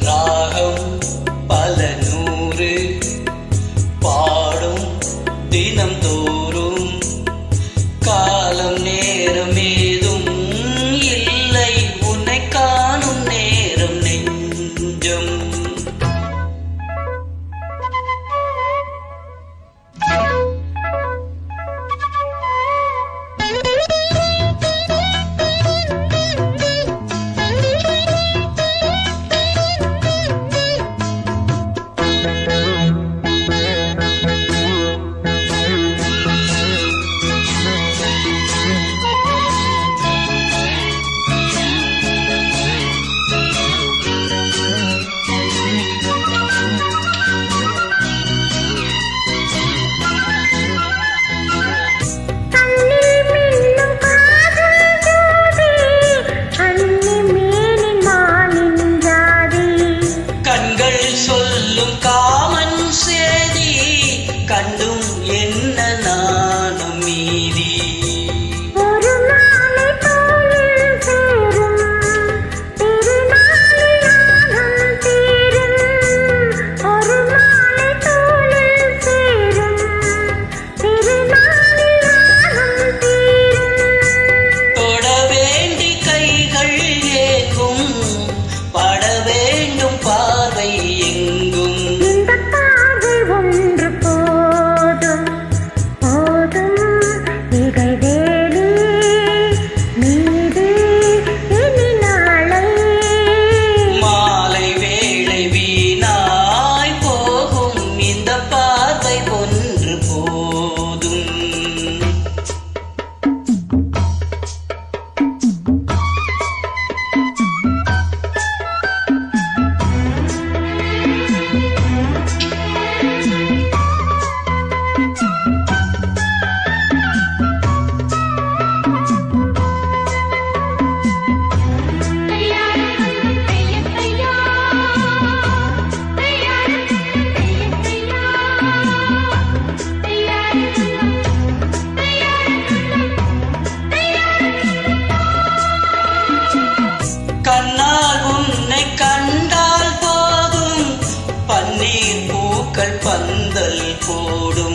ராகம் பல நூறு பாடும் தினம் தோறும் காலம் நேரம் ஏதும் இல்லை உன்னை காணும் நேரம் நெஞ்சம் சொல்லும் காமன் சேதி கண்டும் என்ன நானும் மீதி ஒரு நாளை தோளில் சேரும் திருநாளில் தீரும் ஒரு நாளை தோளில் சேரும் திருநாளில் தீரும் தொட வேண்டி கைகள் ஏகும் பட வேண்டும் பார்வை எங்கும் இந்த பார்வை ஒன்று போதும் போதும் இடைவேளி மீது இனி நாளை மாலை வேளை வீணாய் போகும் இந்த பார்வை ஒன்று போதும் கண்ணால் உன்னை கண்டால் போதும் பன்னீர் பூக்கள் பந்தல் போடும்